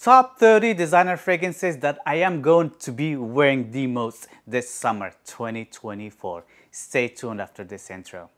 Top 30 designer fragrances that I am going to be wearing the most this summer 2024. Stay tuned after this intro.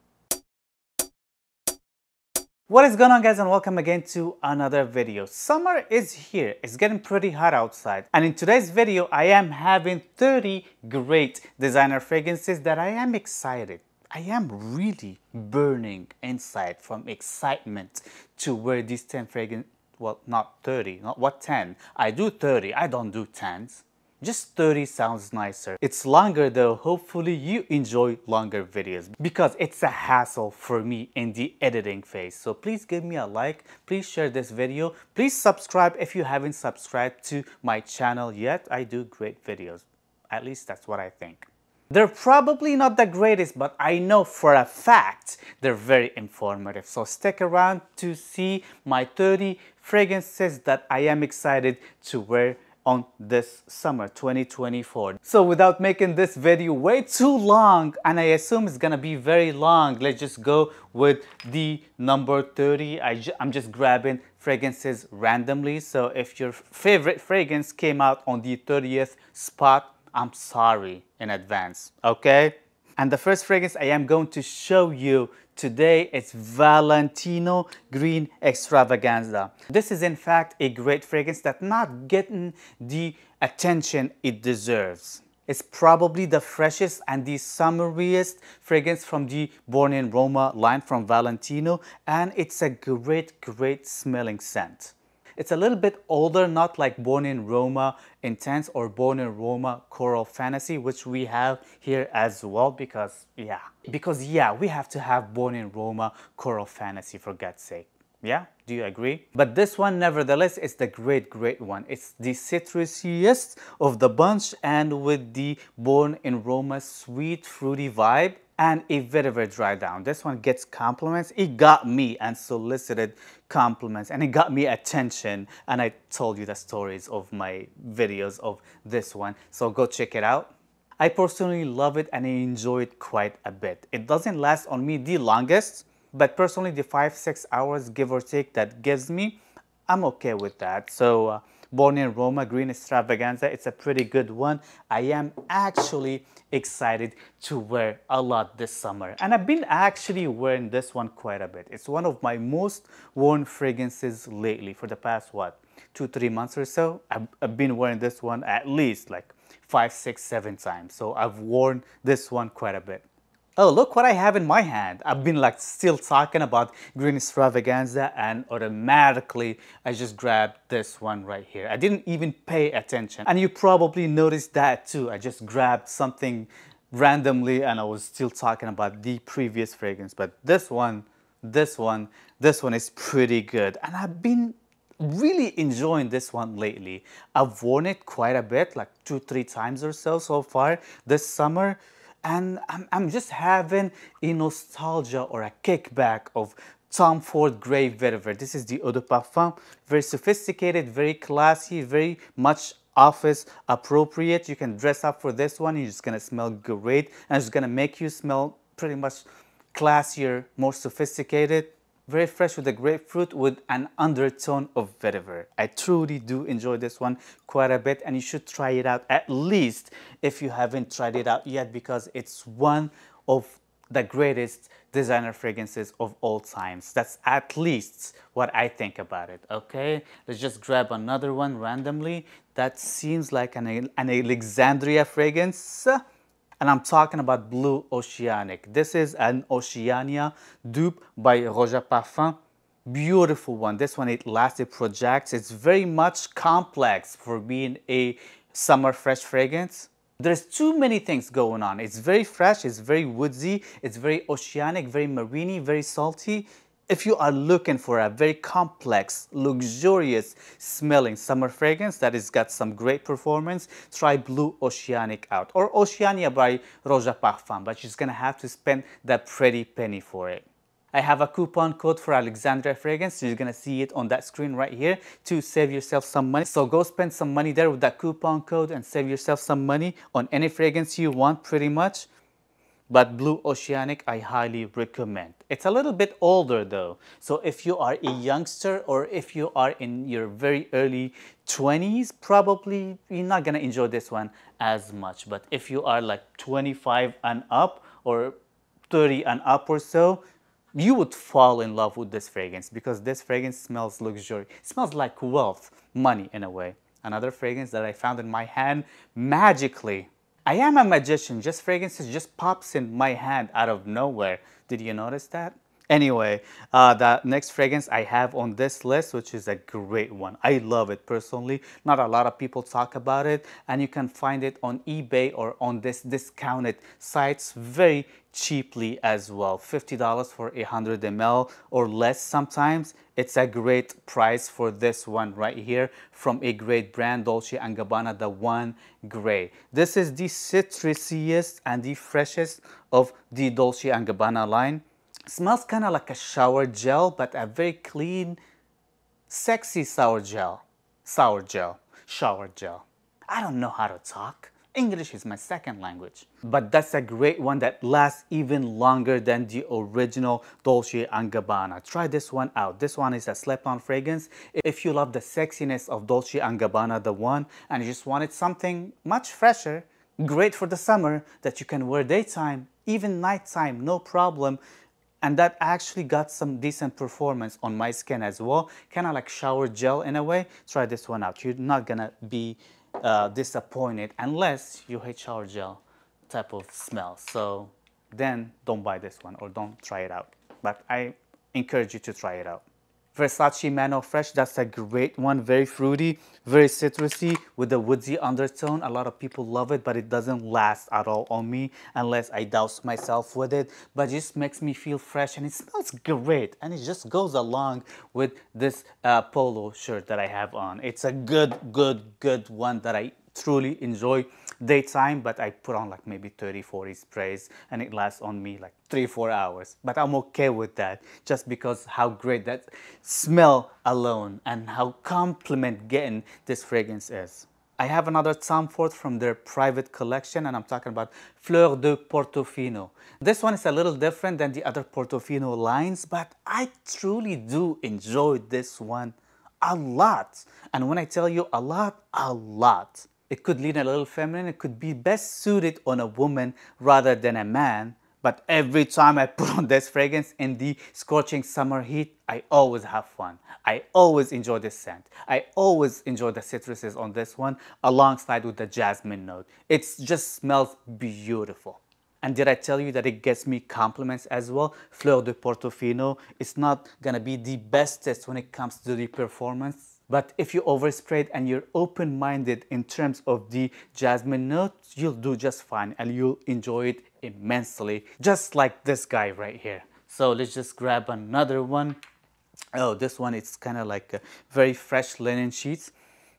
What is going on, guys, and welcome again to another video. Summer is here. It's getting pretty hot outside, and in today's video I am having 30 great designer fragrances that I am excited. I am really burning inside from excitement to wear these 10 fragrances. Well, not 30, not what 10. I do 30, I don't do 10s. Just 30 sounds nicer. It's longer though. Hopefully you enjoy longer videos because it's a hassle for me in the editing phase. So please give me a like, please share this video, please subscribe if you haven't subscribed to my channel yet. I do great videos. At least that's what I think. They're probably not the greatest, but I know for a fact they're very informative. So stick around to see my 30 fragrances that I am excited to wear on this summer 2024. So without making this video way too long, and I assume it's gonna be very long, let's just go with the number 30. I'm just grabbing fragrances randomly. So if your favorite fragrance came out on the 30th spot, I'm sorry in advance, okay? And the first fragrance I am going to show you today is Valentino Green Extravaganza. This is in fact a great fragrance that's not getting the attention it deserves. It's probably the freshest and the summeriest fragrance from the Born in Roma line from Valentino, and it's a great smelling scent. It's a little bit older, not like Born in Roma Intense or Born in Roma Coral Fantasy, which we have here as well because we have to have Born in Roma Coral Fantasy for God's sake. Yeah, do you agree? But this one, nevertheless, is the great one. It's the citrusiest of the bunch, and with the Born in Roma sweet fruity vibe and a very dry down. This one gets compliments. It got me unsolicited compliments, and it got me attention, and I told you the stories of my videos of this one, so go check it out. I personally love it and I enjoy it quite a bit. It doesn't last on me the longest, but personally the 5-6 hours give or take that gives me, I'm okay with that. So Born in Roma Green Extravaganza, it's a pretty good one. I am actually excited to wear a lot this summer, and I've been actually wearing this one quite a bit. It's one of my most worn fragrances lately for the past, what, 2-3 months or so. I've been wearing this one at least like 5, 6, 7 times. So I've worn this one quite a bit. Oh, look what I have in my hand. I've been like still talking about Green Extravaganza, and automatically I just grabbed this one right here. I didn't even pay attention. And you probably noticed that too. I just grabbed something randomly and I was still talking about the previous fragrance. But this one is pretty good. And I've been really enjoying this one lately. I've worn it quite a bit, like 2-3 times or so far this summer. And I'm just having a nostalgia or a kickback of Tom Ford Grey Vetiver. This is the eau de parfum. Very sophisticated, very classy, very much office appropriate. You can dress up for this one. You're just gonna smell great, and it's gonna make you smell pretty much classier, more sophisticated. Very fresh with the grapefruit with an undertone of vetiver. I truly do enjoy this one quite a bit, and you should try it out at least if you haven't tried it out yet, because it's one of the greatest designer fragrances of all times. That's at least what I think about it, okay? Let's just grab another one randomly. That seems like an Alexandria fragrance. And I'm talking about Blue Oceanic. This is an Oceania dupe by Roja Parfum. Beautiful one. This one, it lasts, it projects. It's very much complex for being a summer fresh fragrance. There's too many things going on. It's very fresh, it's very woodsy, it's very oceanic, very marine, very salty. If you are looking for a very complex, luxurious smelling summer fragrance that has got some great performance, try Blue Oceanic out, or Oceania by Roja Parfum, but you're just gonna have to spend that pretty penny for it. I have a coupon code for Alexandria fragrance, so you're gonna see it on that screen right here to save yourself some money. So go spend some money there with that coupon code and save yourself some money on any fragrance you want pretty much. but Blue Oceanic I highly recommend. It's a little bit older though, so if you are a youngster or if you are in your very early 20s, probably you're not gonna enjoy this one as much. But if you are like 25 and up or 30 and up or so, you would fall in love with this fragrance because this fragrance smells luxury. It smells like wealth, money in a way. Another fragrance that I found in my hand magically. I am a magician, just fragrances just pops in my hand out of nowhere. Did you notice that? Anyway, the next fragrance I have on this list, which is a great one. I love it personally. Not a lot of people talk about it, and you can find it on eBay or on this discounted sites very cheaply as well. $50 for 100 ml or less sometimes. It's a great price for this one right here from a great brand, Dolce & Gabbana, the One Gray. This is the citrusiest and the freshest of the Dolce & Gabbana line. Smells kind of like a shower gel, but a very clean, sexy shower gel. Shower gel. I don't know how to talk. English is my second language. But that's a great one that lasts even longer than the original Dolce & Gabbana. Try this one out. This one is a slept-on fragrance. If you love the sexiness of Dolce & Gabbana, the one, and you just wanted something much fresher, great for the summer that you can wear daytime, even nighttime, no problem. And that actually got some decent performance on my skin as well. Kind of like shower gel in a way. Try this one out. You're not gonna be disappointed unless you hate shower gel type of smell. So then don't buy this one or don't try it out. But I encourage you to try it out. Versace Mano Fresh, that's a great one. Very fruity, very citrusy with a woodsy undertone. A lot of people love it, but it doesn't last at all on me unless I douse myself with it. But it just makes me feel fresh and it smells great. And it just goes along with this polo shirt that I have on. It's a good one that I truly enjoy daytime, but I put on like maybe 30-40 sprays and it lasts on me like 3-4 hours. But I'm okay with that just because how great that smell alone and how compliment getting this fragrance is. I have another Tom Ford from their private collection, and I'm talking about Fleur de Portofino. This one is a little different than the other Portofino lines, but I truly do enjoy this one a lot. And when I tell you a lot, a lot. It could lean a little feminine. It could be best suited on a woman rather than a man. But every time I put on this fragrance in the scorching summer heat, I always have fun. I always enjoy this scent. I always enjoy the citruses on this one alongside with the jasmine note. It just smells beautiful. And did I tell you that it gets me compliments as well? Fleur de Portofino is not gonna be the bestest when it comes to the performance. But if you overspray it and you're open-minded in terms of the jasmine notes, you'll do just fine and you'll enjoy it immensely, just like this guy right here. So let's just grab another one. Oh, this one is kind of like a very fresh linen sheets.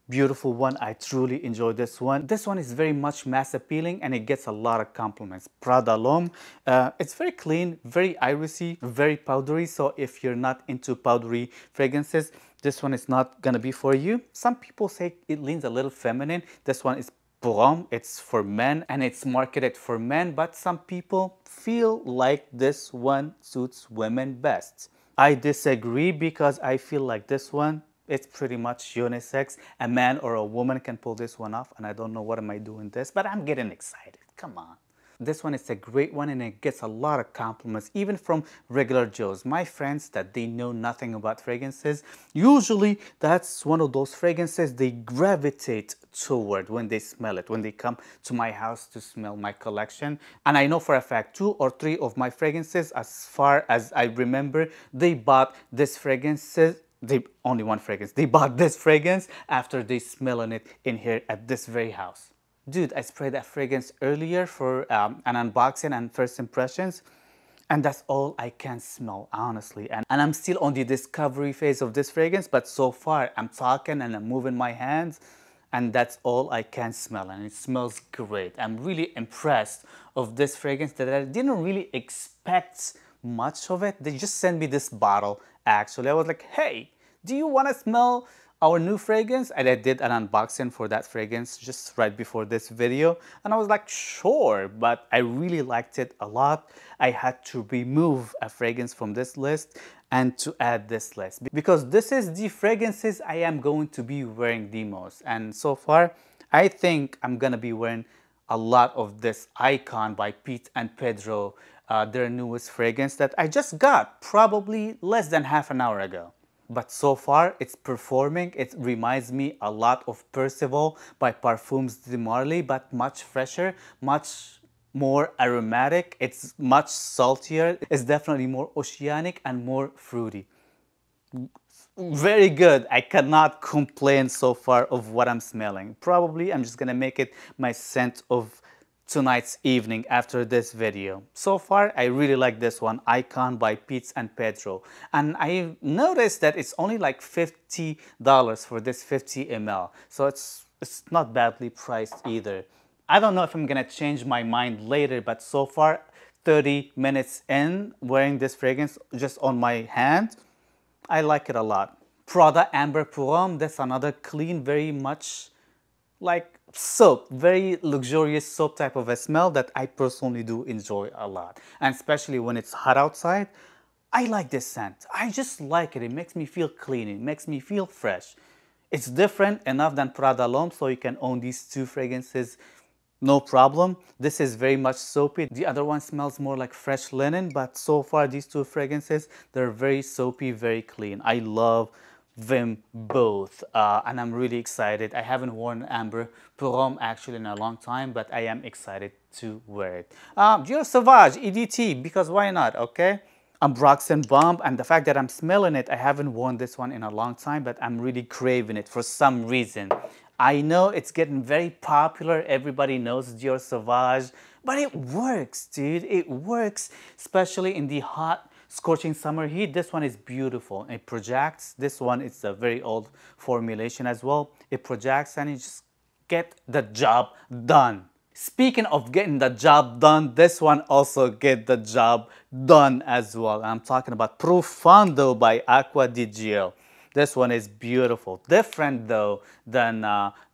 Beautiful one. I truly enjoy this one. This one is very much mass appealing and it gets a lot of compliments. Prada L'Homme. It's very clean, very irisy, very powdery. So if you're not into powdery fragrances, this one is not gonna be for you. Some people say it leans a little feminine. This one is pour homme. It's for men and it's marketed for men, but some people feel like this one suits women best. I disagree because I feel like this one, it's pretty much unisex. A man or a woman can pull this one off, and I don't know what am I doing this, but I'm getting excited. Come on. This one is a great one and it gets a lot of compliments, even from regular Joes. My friends that they know nothing about fragrances, usually that's one of those fragrances they gravitate toward when they smell it, when they come to my house to smell my collection. And I know for a fact 2 or 3 of my fragrances, as far as I remember, they bought this fragrances. Only one fragrance. They bought this fragrance after they smelling it in here at this very house. Dude, I sprayed that fragrance earlier for an unboxing and first impressions, and that's all I can smell, honestly. And I'm still on the discovery phase of this fragrance, but so far I'm talking and I'm moving my hands, and that's all I can smell, and it smells great. I'm really impressed of this fragrance that I didn't really expect much of it. They just sent me this bottle, actually. I was like, hey, do you want to smell our new fragrance, and I did an unboxing for that fragrance just right before this video, and I was like, sure, but I really liked it a lot. I had to remove a fragrance from this list and to add this list because this is the fragrances I am going to be wearing the most. And so far, I think I'm gonna be wearing a lot of this Icon by Pete and Pedro, their newest fragrance that I just got probably less than half an hour ago. But so far, it's performing. It reminds me a lot of Percival by Parfums de Marly, but much fresher, much more aromatic. It's much saltier. It's definitely more oceanic and more fruity. Very good. I cannot complain so far of what I'm smelling. Probably I'm just gonna make it my scent of tonight's evening after this video. So far, I really like this one, Icon by Pete and Pedro. And I noticed that it's only like $50 for this 50 ml. So it's not badly priced either. I don't know if I'm gonna change my mind later, but so far, 30 minutes in wearing this fragrance just on my hand, I like it a lot. Prada Amber Pour-Homme, that's another clean, very much like soap, very luxurious soap type of a smell that I personally do enjoy a lot. And especially when it's hot outside, I like this scent. I just like it. It makes me feel clean. It makes me feel fresh. It's different enough than Prada L'Homme, so you can own these two fragrances no problem. This is very much soapy. The other one smells more like fresh linen, but so far these two fragrances, they're very soapy, very clean. I love them both, and I'm really excited. I haven't worn Amber Pour-Homme actually in a long time, but I am excited to wear it. Dior Sauvage EDT, because why not, okay? Ambroxan Bomb, and the fact that I'm smelling it, I haven't worn this one in a long time, but I'm really craving it for some reason. I know it's getting very popular, everybody knows Dior Sauvage, but it works, dude, it works, especially in the hot, scorching summer heat. This one is beautiful, it projects. This one is a very old formulation as well. It projects and you just get the job done. Speaking of getting the job done, this one also get the job done as well. I'm talking about Profondo by Acqua di Gio. This one is beautiful. Different though than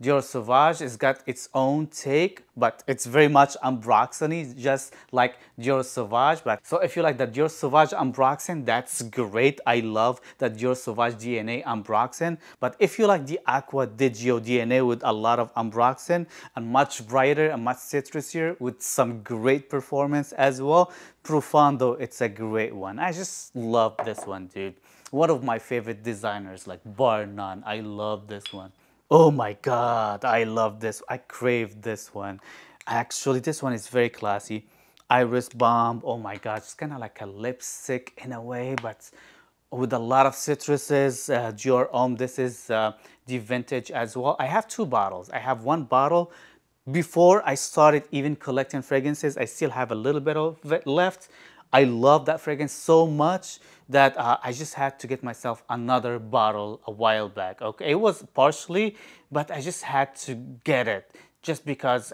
Dior Sauvage. It's got its own take, but it's very much Ambroxan-y, just like Dior Sauvage. But so if you like the Dior Sauvage Ambroxan, that's great. I love the Dior Sauvage DNA Ambroxan. But if you like the Acqua di Gio DNA with a lot of Ambroxan and much brighter and much citrusier with some great performance as well, Profondo, it's a great one. I just love this one, dude. One of my favorite designers, like bar none. I love this one. Oh my God, I love this. I crave this one. Actually, this one is very classy. Iris Bomb, oh my God, it's kind of like a lipstick in a way, but with a lot of citruses. Dior Homme, this is the vintage as well. I have two bottles. I have one bottle before I started even collecting fragrances. I still have a little bit of it left. I love that fragrance so much that I just had to get myself another bottle a while back. Okay, it was partially, but I just had to get it just because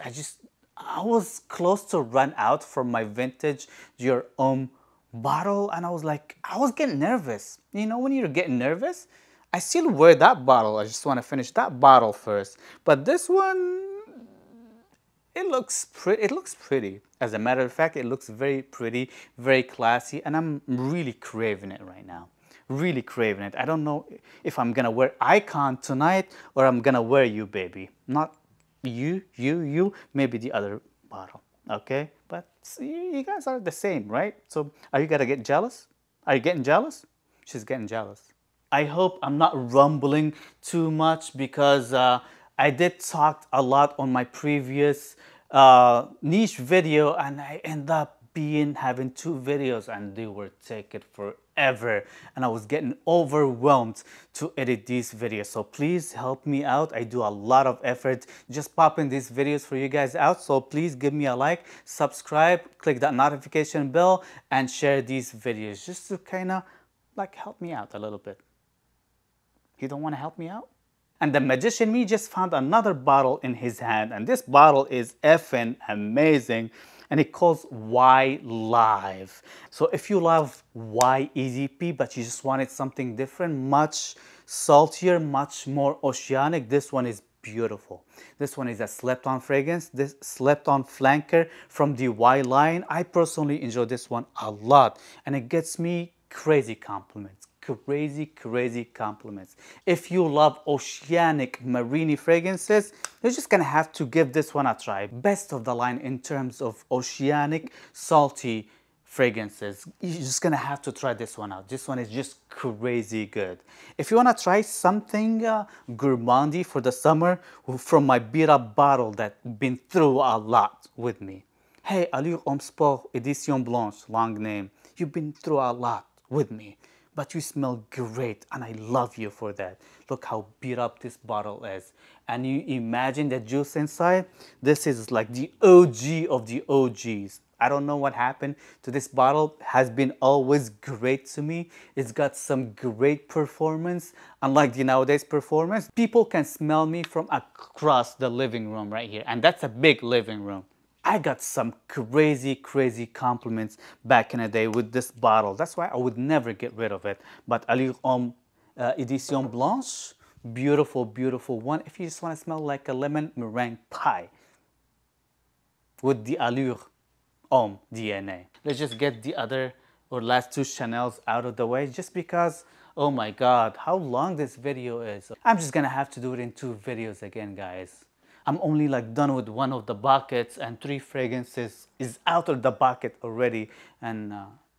I was close to run out from my vintage Dior Homme bottle, and I was getting nervous. You know, when you're getting nervous, I still wear that bottle. I just want to finish that bottle first. But this one, it looks pretty. As a matter of fact, it looks very pretty, very classy, and I'm really craving it right now. Really craving it. I don't know if I'm gonna wear Icon tonight or I'm gonna wear You Baby. Not you, maybe the other bottle, okay? But you guys are the same, right? So are you gonna get jealous? Are you getting jealous? She's getting jealous. I hope I'm not rumbling too much because I did talk a lot on my previous niche video, and I end up having two videos and they were taking forever, and I was getting overwhelmed to edit these videos. So please help me out. I do a lot of effort just popping these videos for you guys out. So please give me a like, subscribe, click that notification bell, and share these videos just to kind of like help me out a little bit. You don't want to help me out? And the magician me just found another bottle in his hand, and this bottle is effing amazing, and it calls Y Live. So if you love Y EDP but you just wanted something different, much saltier, much more oceanic. This one is beautiful. This one is a slept-on fragrance, this slept-on flanker from the Y line. I personally enjoy this one a lot, and it gets me crazy compliments. Crazy compliments. If you love oceanic marine fragrances, you're just gonna have to give this one a try. Best of the line in terms of oceanic salty fragrances. You're just gonna have to try this one out. This one is just crazy good. If you wanna try something gourmandy for the summer, from my beat up bottle that been through a lot with me. Hey, Allure Homme Sport Edition Blanche, long name. You've been through a lot with me, but you smell great and I love you for that. Look how beat up this bottle is. And you imagine the juice inside? This is like the OG of the OGs. I don't know what happened to this bottle. It has been always great to me. It's got some great performance. Unlike the nowadays performance, people can smell me from across the living room right here. And that's a big living room. I got some crazy compliments back in the day with this bottle. That's why I would never get rid of it. But Allure Homme Edition Blanche, beautiful one. If you just want to smell like a lemon meringue pie with the Allure Homme DNA. Let's just get the other or last two Chanels out of the way, just because, oh my God, how long this video is. I'm just gonna have to do it in 2 videos again, guys. I'm only like done with one of the buckets, and 3 fragrances is out of the bucket already, and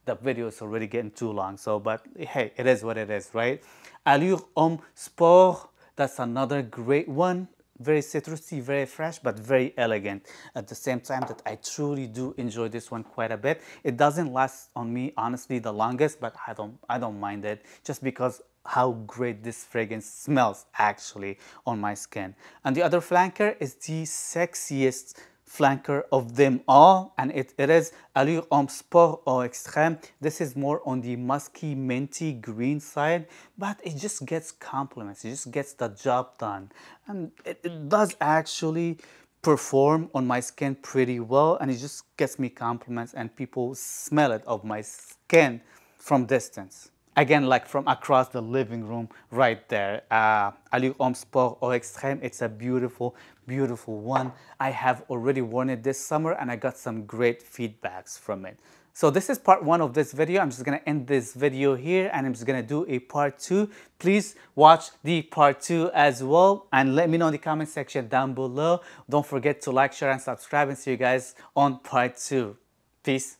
the video is already getting too long. So, but hey, it is what it is, right? Allure Homme Sport, that's another great one. Very citrusy, very fresh, but very elegant at the same time. That I truly do enjoy this one quite a bit. It doesn't last on me honestly the longest, but I don't mind it, just because how great this fragrance smells actually on my skin. And the other flanker is the sexiest flanker of them all, and it is Allure Homme Sport Eau Extrême. This is more on the musky, minty, green side, but it just gets compliments. It just gets the job done, and it does actually perform on my skin pretty well, and it just gets me compliments, and people smell it of my skin from distance. Again, like from across the living room right there. Allure Homme Sport Eau Extrême, it's a beautiful one. I have already worn it this summer and I got some great feedbacks from it. So this is part 1 of this video. I'm just gonna end this video here, and I'm just gonna do a part 2. Please watch the part 2 as well, and let me know in the comment section down below. Don't forget to like, share, and subscribe, and see you guys on part 2. Peace.